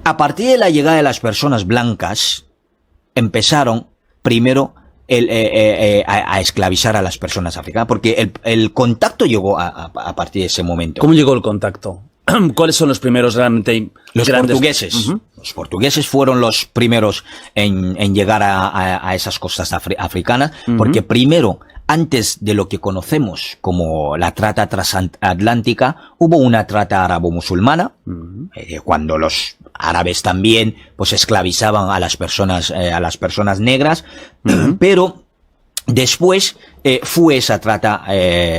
a partir de la llegada de las personas blancas, empezaron primero a esclavizar a las personas africanas, porque el contacto llegó a partir de ese momento. ¿Cómo llegó el contacto? ¿Cuáles son los primeros realmente Los grandes? portugueses. Los portugueses fueron los primeros en llegar a esas costas africanas, porque primero, antes de lo que conocemos como la trata transatlántica, hubo una trata árabo-musulmana, cuando los árabes también pues esclavizaban a las personas negras, pero después fue esa trata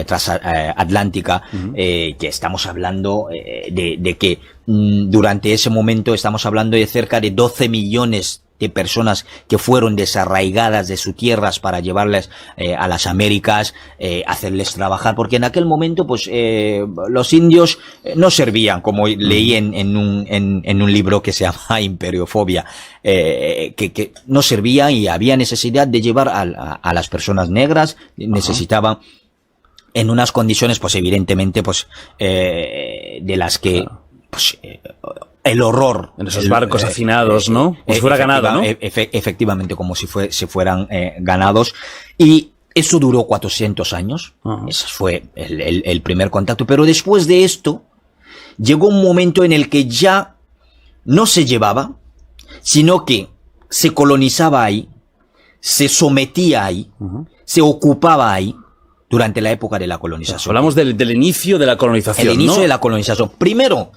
transatlántica, que estamos hablando de que durante ese momento estamos hablando de cerca de 12 millones de personas que fueron desarraigadas de sus tierras para llevarlas a las Américas, hacerles trabajar, porque en aquel momento pues los indios no servían, como leí en un libro que se llama Imperiofobia, que no servían y había necesidad de llevar a las personas negras, necesitaban en unas condiciones pues evidentemente pues de las que pues el horror. En esos barcos hacinados, ¿no? Como si fuera ganado, ¿no? Efectivamente, como si fueran ganados. Y eso duró 400 años. Ese fue el primer contacto. Pero después de esto, llegó un momento en el que ya no se llevaba, sino que se colonizaba ahí, se sometía ahí, se ocupaba ahí, durante la época de la colonización. Hablamos del inicio de la colonización, El inicio ¿no? de la colonización. Primero,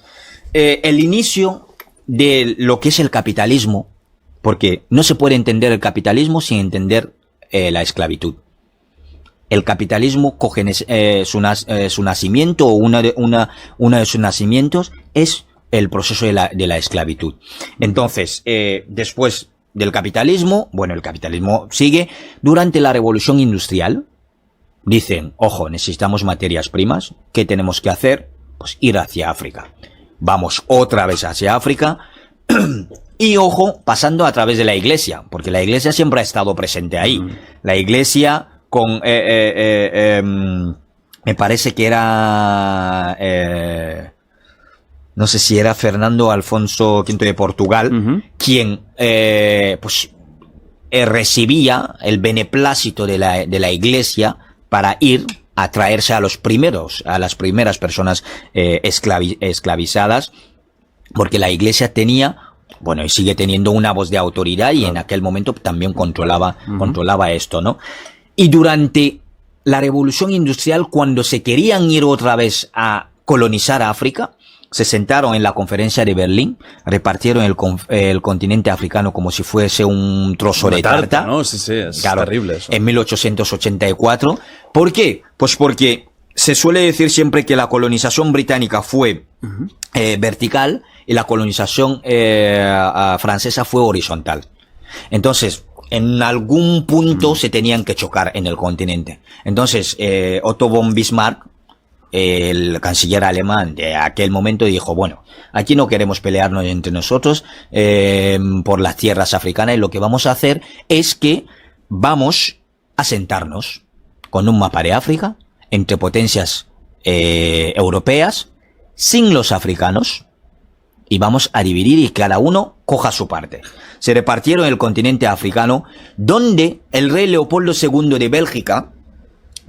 el inicio de lo que es el capitalismo, porque no se puede entender el capitalismo sin entender la esclavitud. El capitalismo coge su nacimiento, o uno de sus nacimientos es el proceso de la esclavitud. Entonces, después del capitalismo, bueno, el capitalismo sigue durante la revolución industrial. Dicen, ojo, necesitamos materias primas. ¿Qué tenemos que hacer? Pues ir hacia África. Vamos otra vez hacia África y, ojo, pasando a través de la iglesia, porque la iglesia siempre ha estado presente ahí. La iglesia con, me parece que era, no sé si era Fernando Alfonso V de Portugal, quien, pues, recibía el beneplácito de la iglesia para ir a traerse a las primeras personas esclavizadas, porque la iglesia tenía, bueno, y sigue teniendo una voz de autoridad, y en aquel momento también controlaba esto, ¿no? Y durante la revolución industrial, cuando se querían ir otra vez a colonizar África, se sentaron en la conferencia de Berlín, repartieron el continente africano como si fuese un trozo de tarta, ¿no? Sí, es terrible eso. En 1884. ¿Por qué? Pues porque se suele decir siempre que la colonización británica fue vertical y la colonización francesa fue horizontal. Entonces, en algún punto se tenían que chocar en el continente. Entonces, Otto von Bismarck, el canciller alemán de aquel momento, dijo, bueno, aquí no queremos pelearnos entre nosotros por las tierras africanas, y lo que vamos a hacer es que vamos a sentarnos con un mapa de África entre potencias europeas, sin los africanos, y vamos a dividir y cada uno coja su parte. Se repartieron el continente africano, donde el rey Leopoldo II de Bélgica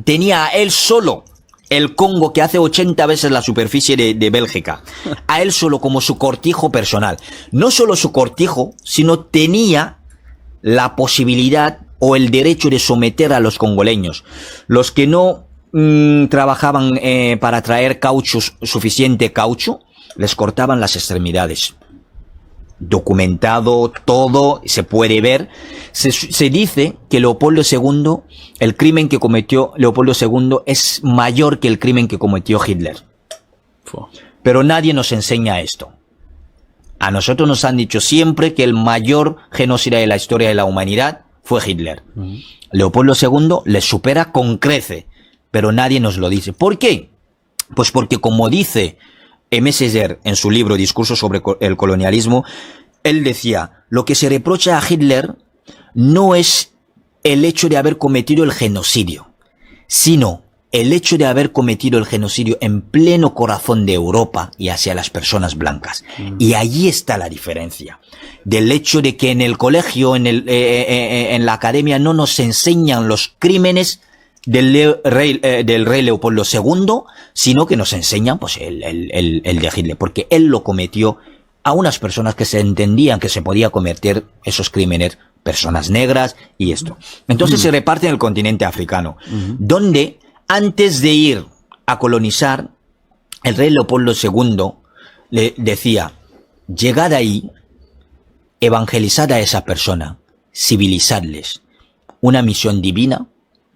tenía a él solo el Congo, que hace 80 veces la superficie de Bélgica, a él solo como su cortijo personal. No solo su cortijo, sino tenía la posibilidad o el derecho de someter a los congoleños. Los que no trabajaban para traer suficiente caucho, les cortaban las extremidades. Documentado todo, se puede ver. Se dice que Leopoldo II, el crimen que cometió Leopoldo II es mayor que el crimen que cometió Hitler. Pero nadie nos enseña esto. A nosotros nos han dicho siempre que el mayor genocida de la historia de la humanidad fue Hitler. Leopoldo II le supera con crece, pero nadie nos lo dice. ¿Por qué? Pues porque, como dice M. Seger en su libro Discurso sobre el colonialismo, él decía, lo que se reprocha a Hitler no es el hecho de haber cometido el genocidio, sino el hecho de haber cometido el genocidio en pleno corazón de Europa y hacia las personas blancas. Y allí está la diferencia. Del hecho de que en el colegio, en la academia, no nos enseñan los crímenes del rey Leopoldo II, sino que nos enseñan pues el de Hitler, porque él lo cometió a unas personas que se entendían que se podía cometer esos crímenes, personas negras y esto. Entonces se reparte en el continente africano, donde antes de ir a colonizar, el rey Leopoldo II le decía, llegad ahí, evangelizad a esa persona, civilizadles. Una misión divina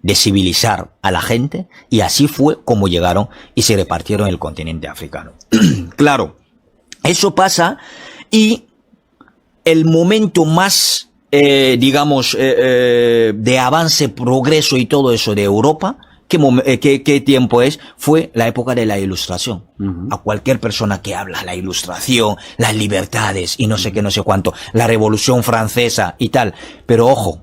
de civilizar a la gente, y así fue como llegaron y se repartieron el continente africano. Claro, eso pasa, y el momento más, de avance, progreso y todo eso de Europa, ¿qué tiempo es? Fue la época de la Ilustración. A cualquier persona que habla, la Ilustración, las libertades y no sé qué, no sé cuánto, la Revolución Francesa y tal. Pero ojo,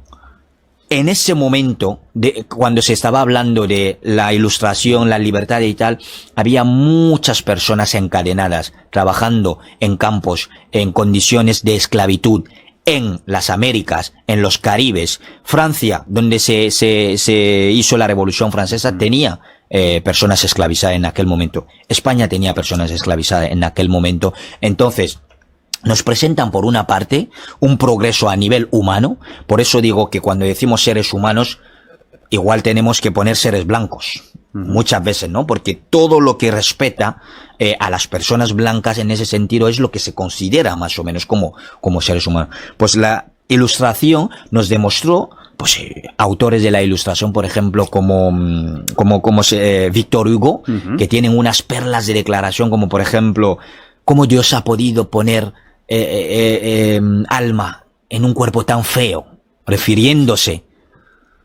en ese momento, cuando se estaba hablando de la Ilustración, la libertad y tal, había muchas personas encadenadas, trabajando en campos, en condiciones de esclavitud, en las Américas, en los Caribes. Francia, donde se hizo la Revolución Francesa, tenía personas esclavizadas en aquel momento. España tenía personas esclavizadas en aquel momento. Entonces, nos presentan por una parte un progreso a nivel humano. Por eso digo que cuando decimos seres humanos, igual tenemos que poner seres blancos. Muchas veces, ¿no? Porque todo lo que respeta a las personas blancas en ese sentido es lo que se considera más o menos como seres humanos. Pues la Ilustración nos demostró, pues autores de la Ilustración, por ejemplo, como Víctor Hugo, que tienen unas perlas de declaración, como por ejemplo, cómo Dios ha podido poner alma en un cuerpo tan feo, refiriéndose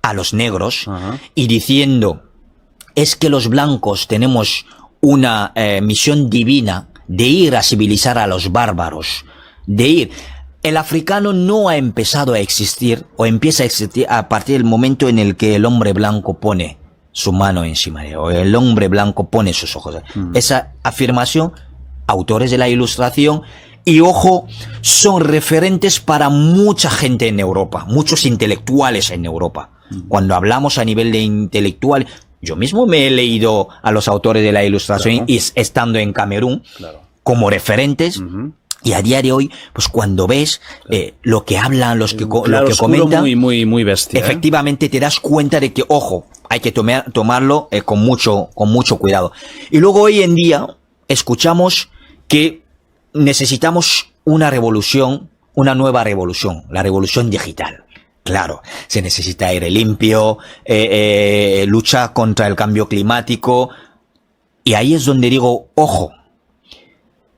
a los negros, y diciendo, es que los blancos tenemos una misión divina de ir a civilizar a los bárbaros, de ir. El africano no ha empezado a existir, o empieza a existir a partir del momento en el que el hombre blanco pone su mano encima de él, o el hombre blanco pone sus ojos. Esa afirmación, autores de la Ilustración, y ojo, son referentes para mucha gente en Europa, muchos intelectuales en Europa. Cuando hablamos a nivel de intelectual, yo mismo me he leído a los autores de la Ilustración, y estando en Camerún, como referentes. Y a día de hoy, pues cuando ves lo que hablan, lo que comentan, muy bestia. Efectivamente te das cuenta de que, ojo, hay que tomarlo con mucho cuidado. Y luego hoy en día escuchamos que necesitamos una revolución, una nueva revolución, la revolución digital. Claro, se necesita aire limpio, lucha contra el cambio climático, y ahí es donde digo, ojo,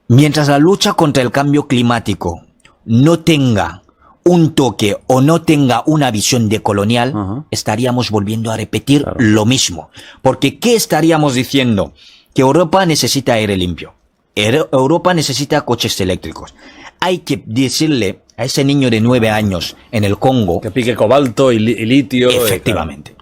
mientras la lucha contra el cambio climático no tenga un toque o no tenga una visión decolonial, estaríamos volviendo a repetir lo mismo. Porque ¿qué estaríamos diciendo? Que Europa necesita aire limpio. Europa necesita coches eléctricos. Hay que decirle a ese niño de 9 años en el Congo que pique cobalto y litio. Efectivamente.